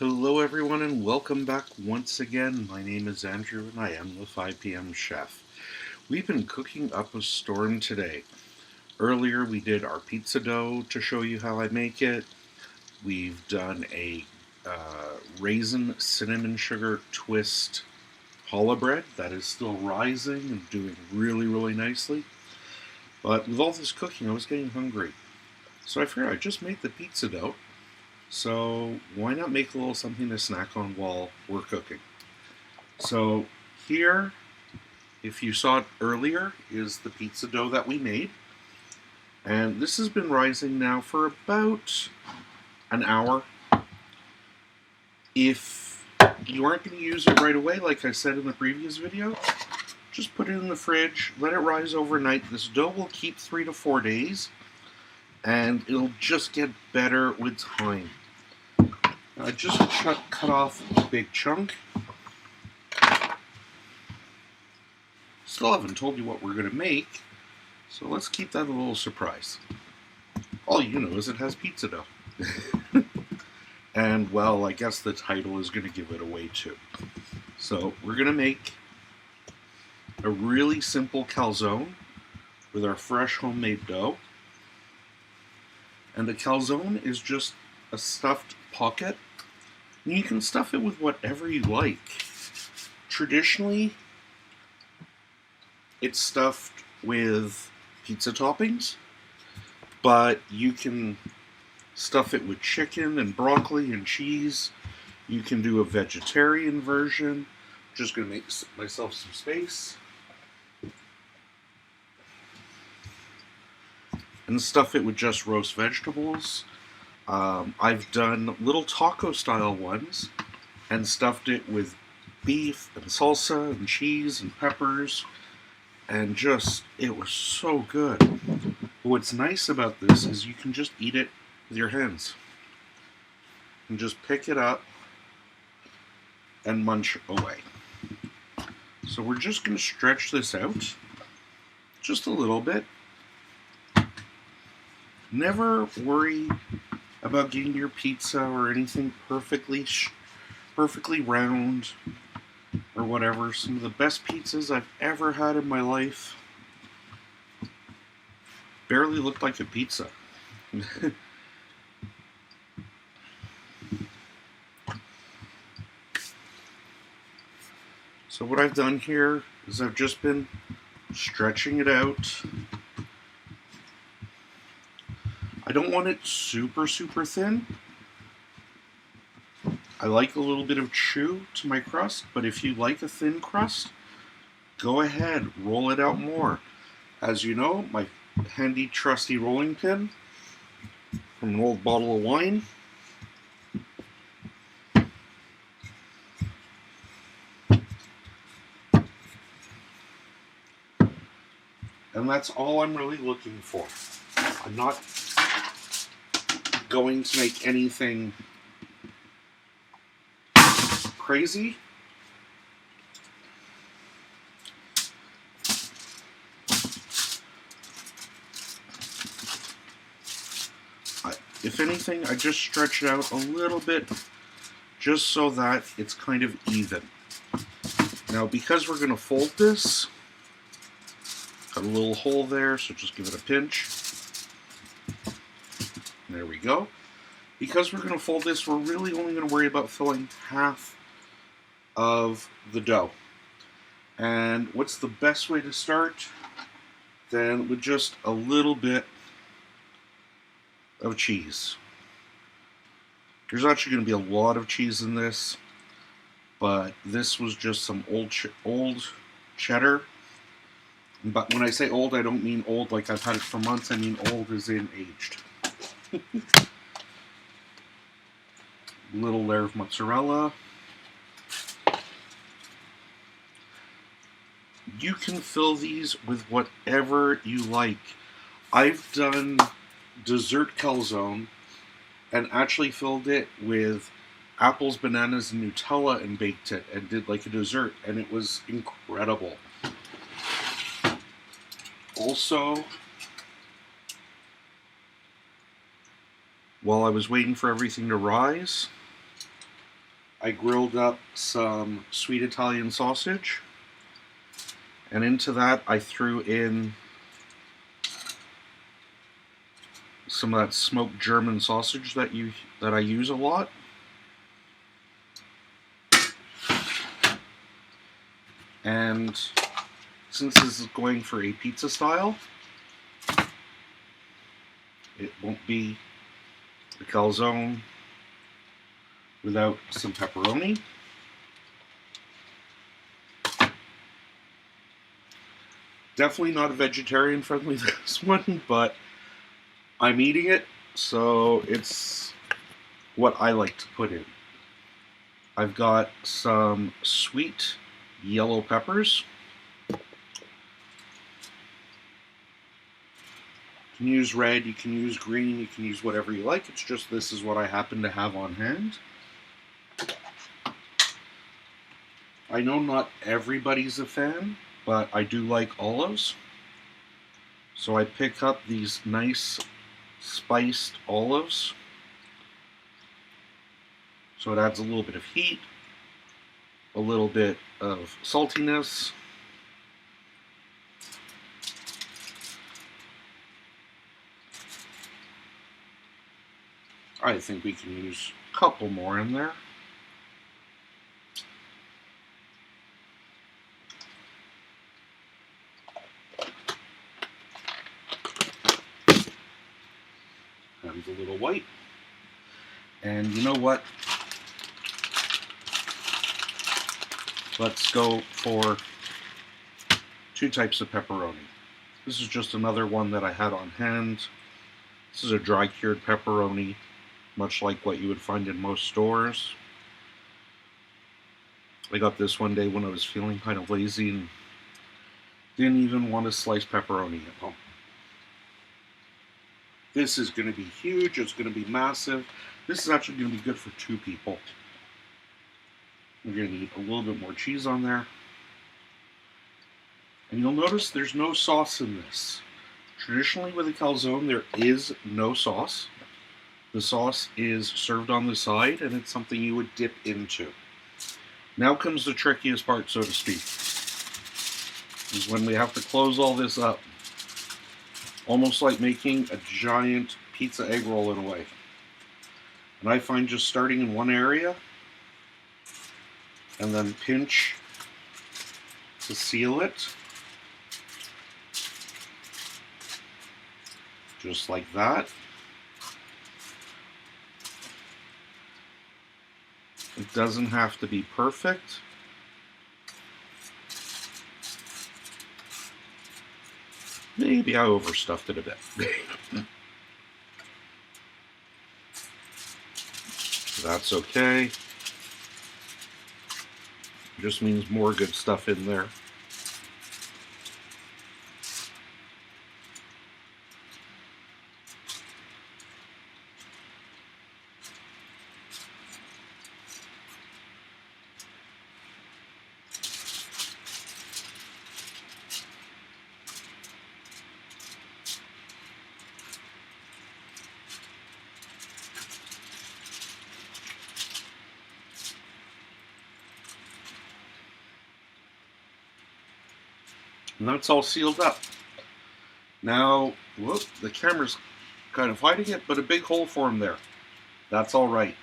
Hello everyone and welcome back once again. My name is Andrew and I am the 5 p.m. chef. We've been cooking up a storm today. Earlier we did our pizza dough to show you how I make it. We've done a raisin cinnamon sugar twist challah bread that is still rising and doing really nicely. But with all this cooking I was getting hungry. So I figured I'd just make the pizza dough. So why not make a little something to snack on while we're cooking? So here, if you saw it earlier, is the pizza dough that we made. And this has been rising now for about an hour. If you aren't going to use it right away, like I said in the previous video, just put it in the fridge, let it rise overnight. This dough will keep 3 to 4 days, and it'll just get better with time. I just cut off a big chunk. Still haven't told you what we're going to make, so let's keep that a little surprise. All you know is it has pizza dough. And, well, I guess the title is going to give it away too. So we're going to make a really simple calzone with our fresh homemade dough. And the calzone is just a stuffed pocket. And you can stuff it with whatever you like. Traditionally, it's stuffed with pizza toppings, but you can stuff it with chicken and broccoli and cheese. You can do a vegetarian version. I'm just going to make myself some space. And stuff it with just roast vegetables. I've done little taco style ones and stuffed it with beef and salsa and cheese and peppers, and just, it was so good. But what's nice about this is you can just eat it with your hands and just pick it up and munch away. So we're just going to stretch this out just a little bit. Never worry about getting your pizza or anything perfectly round or whatever. Some of the best pizzas I've ever had in my life barely looked like a pizza. So what I've done here is I've just been stretching it out. I don't want it super thin. I like a little bit of chew to my crust, but if you like a thin crust, go ahead, roll it out more. As you know, my handy trusty rolling pin from an old bottle of wine. And that's all I'm really looking for. I'm not going to make anything crazy. If anything, I just stretch it out a little bit just so that it's kind of even. Now, because we're going to fold this, got a little hole there, so just give it a pinch. There we go. Because we're going to fold this, we're really only going to worry about filling half of the dough. And what's the best way to start? Then with just a little bit of cheese. There's actually going to be a lot of cheese in this, but this was just some old cheddar. But when I say old, I don't mean old like I've had it for months. I mean old as in aged. Little layer of mozzarella. You can fill these with whatever you like. I've done dessert calzone and actually filled it with apples, bananas, and Nutella and baked it and did like a dessert, and it was incredible. Also, while I was waiting for everything to rise, I grilled up some sweet Italian sausage, and into that I threw in some of that smoked German sausage that I use a lot. And since this is going for a pizza style, it won't be a calzone without some pepperoni. Definitely not a vegetarian friendly this one, but I'm eating it, so it's what I like to put in. I've got some sweet yellow peppers. You can use red, you can use green, you can use whatever you like. It's just this is what I happen to have on hand. I know not everybody's a fan, but I do like olives. So I pick up these nice spiced olives. So it adds a little bit of heat, a little bit of saltiness. I think we can use a couple more in there. Adds a little white. And you know what? Let's go for 2 types of pepperoni. This is just another one that I had on hand. This is a dry cured pepperoni, much like what you would find in most stores. I got this one day when I was feeling kind of lazy and didn't even want to slice pepperoni at home. This is going to be huge, it's going to be massive. This is actually going to be good for 2 people. We're going to need a little bit more cheese on there. And you'll notice there's no sauce in this. Traditionally with a calzone, there is no sauce. The sauce is served on the side, and it's something you would dip into. Now comes the trickiest part, so to speak. Is when we have to close all this up. Almost like making a giant pizza egg roll in a way. And I find just starting in one area and then pinch to seal it. Just like that. It doesn't have to be perfect. Maybe I overstuffed it a bit. That's okay. It just means more good stuff in there. And that's all sealed up. Now, whoop, the camera's kind of hiding it, but a big hole formed there. That's all right,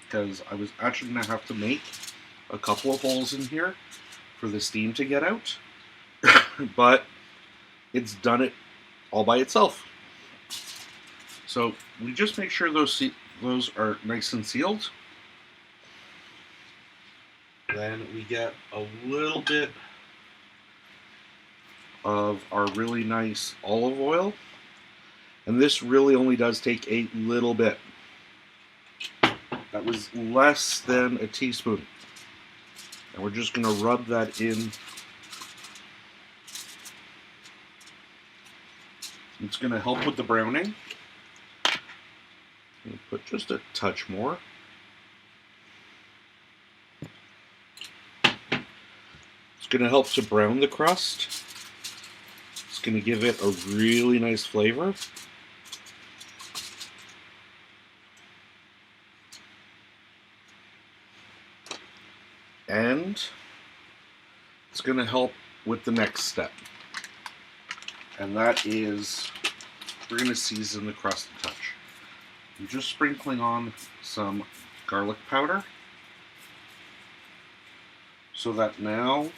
because I was actually going to have to make a couple of holes in here for the steam to get out, but it's done it all by itself. So we just make sure those are nice and sealed. Then we get a little bit of our really nice olive oil, and this really only does take a little bit. That was less than a teaspoon, and we're just going to rub that in. It's going to help with the browning. I'm going to put just a touch more. It's going to help to brown the crust. It's going to give it a really nice flavor. And it's going to help with the next step. And that is, we're going to season the crust a touch. I'm just sprinkling on some garlic powder so that now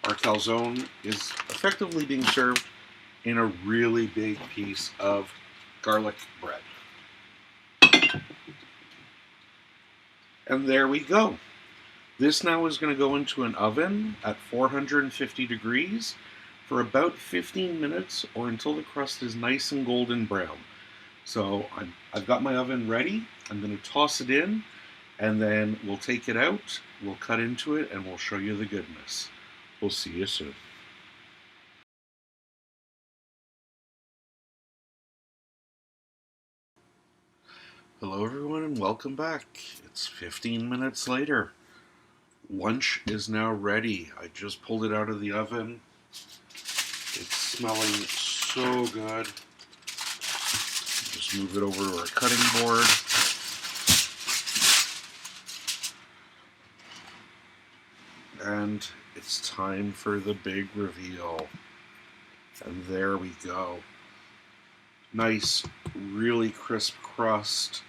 our calzone is effectively being served in a really big piece of garlic bread. And there we go. This now is going to go into an oven at 450 degrees for about 15 minutes or until the crust is nice and golden brown. So I've got my oven ready. I'm going to toss it in, and then we'll take it out, we'll cut into it, and we'll show you the goodness. We'll see you soon. Hello everyone and welcome back. It's 15 minutes later. Lunch is now ready. I just pulled it out of the oven. It's smelling so good. Just move it over to our cutting board. And it's time for the big reveal. And there we go. Nice, really crisp crust.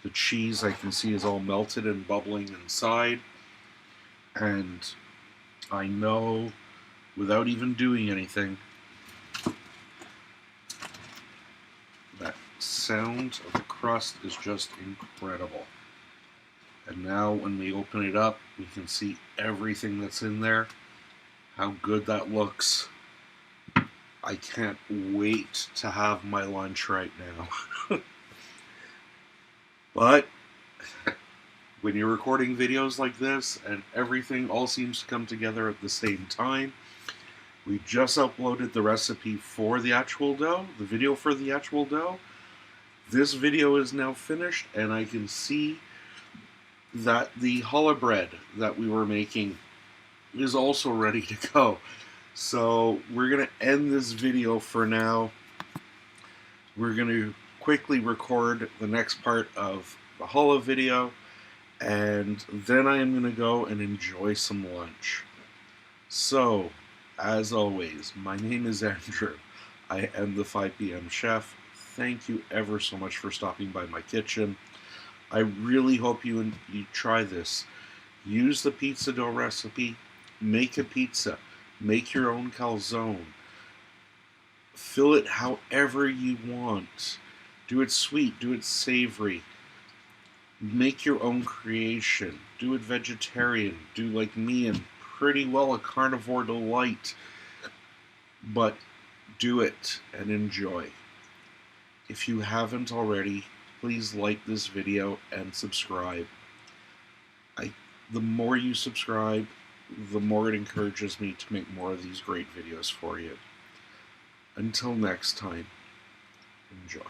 The cheese I can see is all melted and bubbling inside. And I know, without even doing anything, that sound of the crust is just incredible. And now when we open it up, we can see everything that's in there. How good that looks. I can't wait to have my lunch right now. But when you're recording videos like this and everything all seems to come together at the same time, we just uploaded the recipe for the actual dough, the video for the actual dough. This video is now finished, and I can see that the challah bread that we were making is also ready to go. So we're going to end this video for now. We're going to quickly record the next part of the challah video, and then I am going to go and enjoy some lunch. So, as always, my name is Andrew. I am the 5 p.m. chef. Thank you ever so much for stopping by my kitchen. I really hope you try this. Use the pizza dough recipe. Make a pizza. Make your own calzone. Fill it however you want. Do it sweet. Do it savory. Make your own creation. Do it vegetarian. Do like me and pretty well a carnivore delight. But do it and enjoy. If you haven't already, please like this video and subscribe. The more you subscribe, the more it encourages me to make more of these great videos for you. Until next time, enjoy.